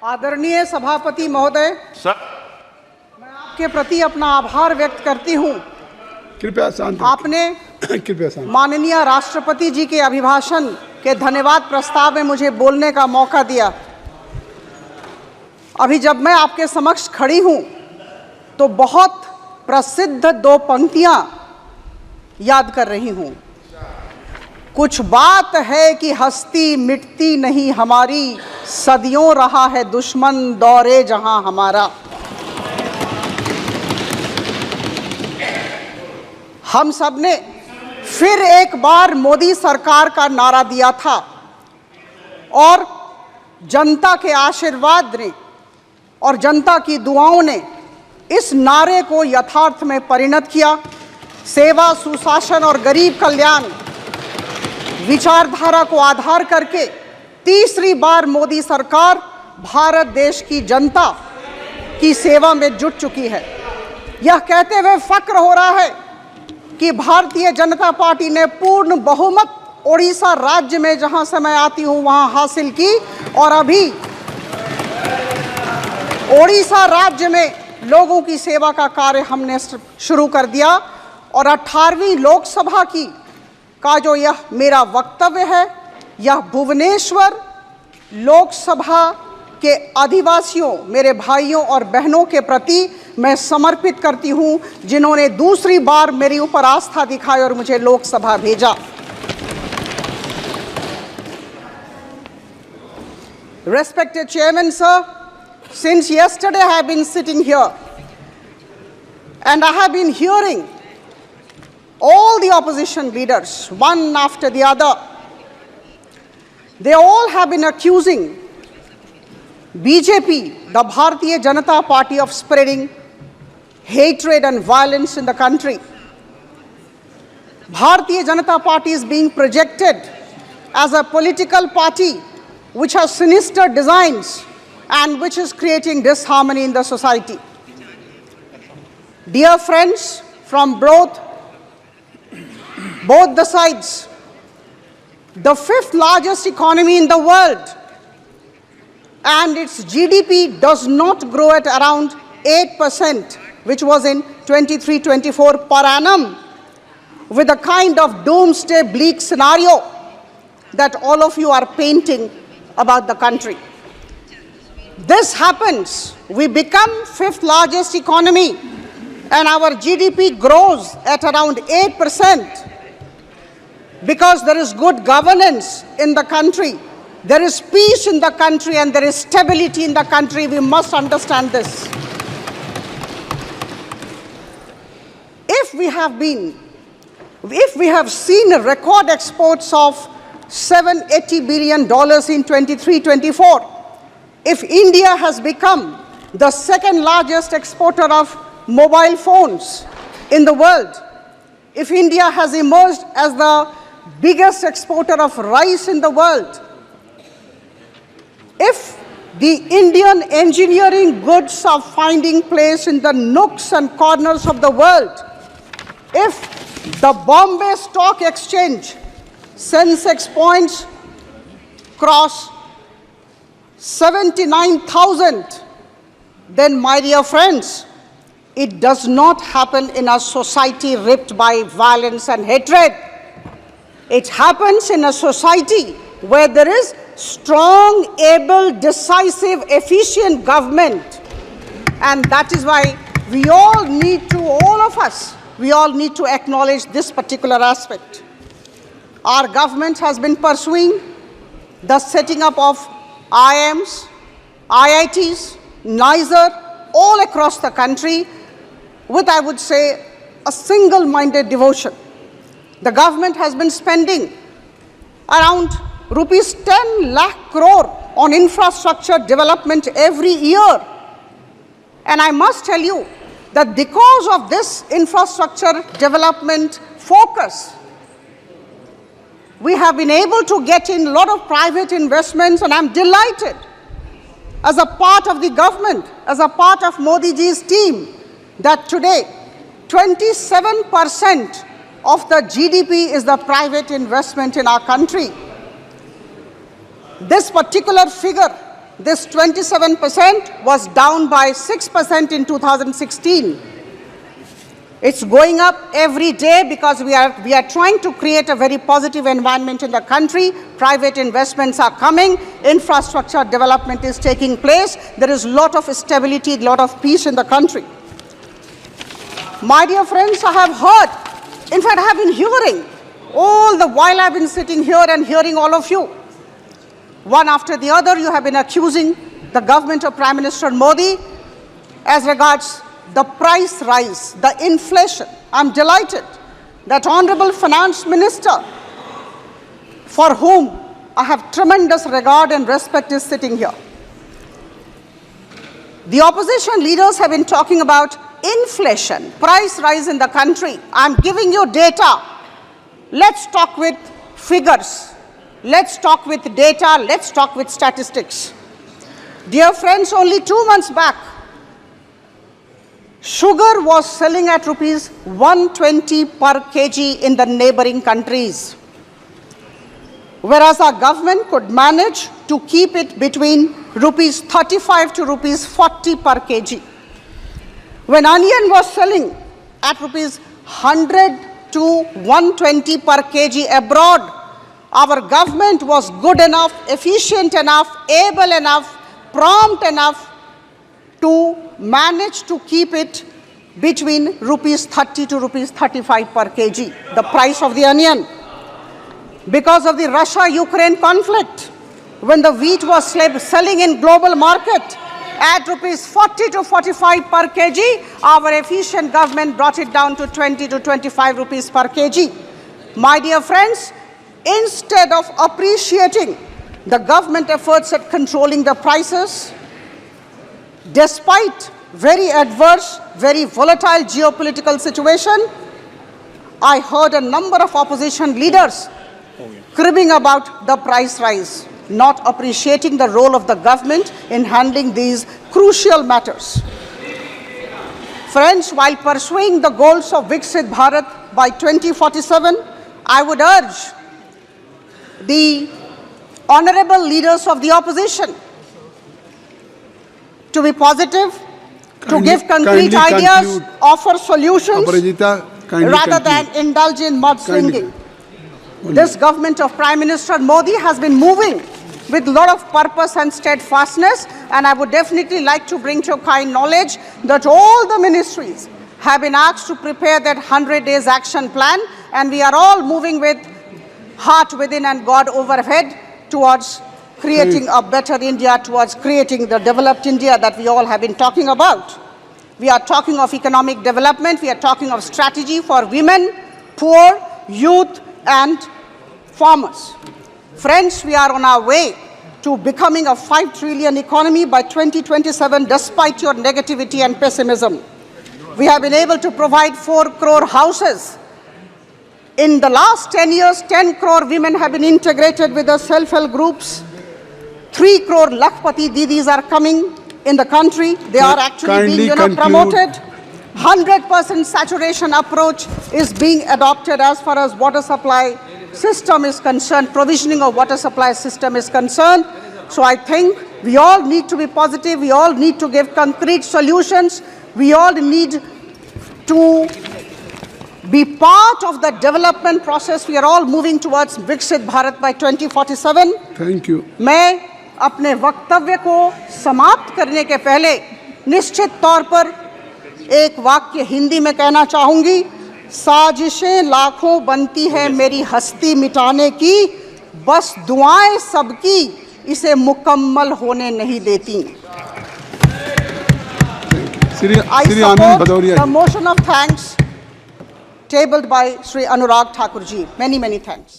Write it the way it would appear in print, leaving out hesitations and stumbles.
आदरणीय सभापति महोदय, मैं आपके प्रति अपना आभार व्यक्त करती हूँ। कृपया शांत। आपने कृपया शांत। माननीय राष्ट्रपति जी के अभिभाषण के धन्यवाद प्रस्ताव में मुझे बोलने का मौका दिया। अभी जब मैं आपके समक्ष खड़ी हूँ तो बहुत प्रसिद्ध दो पंक्तियाँ याद कर रही हूँ। कुछ बात है कि हस्ती मिटती नहीं हमारी, सदियों रहा है दुश्मन दौरे जहां हमारा। हम सब ने फिर एक बार मोदी सरकार का नारा दिया था और जनता के आशीर्वाद ने और जनता की दुआओं ने इस नारे को यथार्थ में परिणत किया। सेवा, सुशासन और गरीब कल्याण विचारधारा को आधार करके तीसरी बार मोदी सरकार भारत देश की जनता की सेवा में जुट चुकी है। यह कहते हुए फक्र हो रहा है कि भारतीय जनता पार्टी ने पूर्ण बहुमत ओडिशा राज्य में, जहां से मैं आती हूं, वहां हासिल की और अभी ओडिशा राज्य में लोगों की सेवा का कार्य हमने शुरू कर दिया। और 18वीं लोकसभा का जो यह मेरा वक्तव्य है, यह भुवनेश्वर लोकसभा के अधिवासियों, मेरे भाइयों और बहनों के प्रति मैं समर्पित करती हूं, जिन्होंने दूसरी बार मेरे ऊपर आस्था दिखाई और मुझे लोकसभा भेजा। Respected Chairman, sir, since yesterday I have been sitting here and I have been hearing all the opposition leaders, one after the other. They all have been accusing BJP, the Bharatiya Janata Party, of spreading hatred and violence in the country. Bharatiya Janata Party is being projected as a political party which has sinister designs and which is creating disharmony in the society. Dear friends from both the sides, the fifth largest economy in the world and its GDP does not grow at around 8%, which was in 23-24 per annum, with a kind of doomsday bleak scenario that all of you are painting about the country. This happens, we become fifth largest economy and our GDP grows at around 8%. Because there is good governance in the country, there is peace in the country, and there is stability in the country. We must understand this. If we have seen record exports of $780 billion in 23-24, if India has become the second largest exporter of mobile phones in the world, if India has emerged as the biggest exporter of rice in the world, if the Indian engineering goods are finding place in the nooks and corners of the world, if the Bombay Stock Exchange Sensex points cross 79,000, then, my dear friends, it does not happen in a society ripped by violence and hatred. It happens in a society where there is strong, able, decisive, efficient government. And that is why we all need to acknowledge this particular aspect. Our government has been pursuing the setting up of IIMs, IITs, NISER, all across the country with, I would say, a single-minded devotion. The government has been spending around rupees 10 lakh crore on infrastructure development every year. And I must tell you that because of this infrastructure development focus, we have been able to get in a lot of private investments, and I'm delighted as a part of the government, as a part of Modi ji's team, that today 27% of the GDP is the private investment in our country. This particular figure This 27% was down by 6% in 2016. It's going up every day because we are trying to create a very positive environment in the country. Private investments are coming. Infrastructure development is taking place. There is a lot of stability, a lot of peace in the country. My dear friends, I have heard, in fact, I have been hearing all the while I've been sitting here and hearing all of you. One after the other, you have been accusing the government of Prime Minister Modi as regards the price rise, the inflation. I'm delighted that Honorable Finance Minister, for whom I have tremendous regard and respect, is sitting here. The opposition leaders have been talking about inflation, price rise in the country. I'm giving you data. Let's talk with figures. Let's talk with data. Let's talk with statistics. Dear friends, only 2 months back, sugar was selling at rupees 120 per kg in the neighboring countries, whereas our government could manage to keep it between rupees 35 to rupees 40 per kg. When onion was selling at rupees 100 to 120 per kg abroad, our government was good enough, efficient enough, able enough, prompt enough to manage to keep it between rupees 30 to rupees 35 per kg, the price of the onion. Because of the Russia-Ukraine conflict, when the wheat was selling in global market at rupees 40 to 45 per kg, our efficient government brought it down to 20 to 25 rupees per kg. My dear friends, instead of appreciating the government efforts at controlling the prices, despite very adverse, very volatile geopolitical situation, I heard a number of opposition leaders cribbing about the price rise, not appreciating the role of the government in handling these crucial matters. Friends, while pursuing the goals of Viksit Bharat by 2047, I would urge the honorable leaders of the opposition to be positive, to give concrete ideas, offer solutions, rather than indulge in mudslinging. This government of Prime Minister Modi has been moving with a lot of purpose and steadfastness, and I would definitely like to bring to your kind knowledge that all the ministries have been asked to prepare that 100 days action plan, and we are all moving with heart within and God overhead towards creating a better India, towards creating the developed India that we all have been talking about. We are talking of economic development, we are talking of strategy for women, poor, youth, and farmers. Friends, we are on our way to becoming a 5 trillion economy by 2027, despite your negativity and pessimism. We have been able to provide 4 crore houses. In the last 10 years, 10 crore women have been integrated with the self-help groups. 3 crore Lakhpati Didis are coming in the country. They are actually being promoted. 100% saturation approach is being adopted as far as water supply system is concerned, provisioning of water supply system is concerned. So I think we all need to be positive. We all need to give concrete solutions. We all need to be part of the development process. We are all moving towards Viksit Bharat by 2047. Thank you. मैं अपने वक्तव्य को समाप्त करने के पहले निश्चित तौर पर एक वाक्य हिंदी में कहना चाहूंगी। साजिशें लाखों बनती है मेरी हस्ती मिटाने की, बस दुआएं सबकी इसे मुकम्मल होने नहीं देती। I support the motion of thanks tabled by Sri Anurag Thakur ji. Many, many thanks.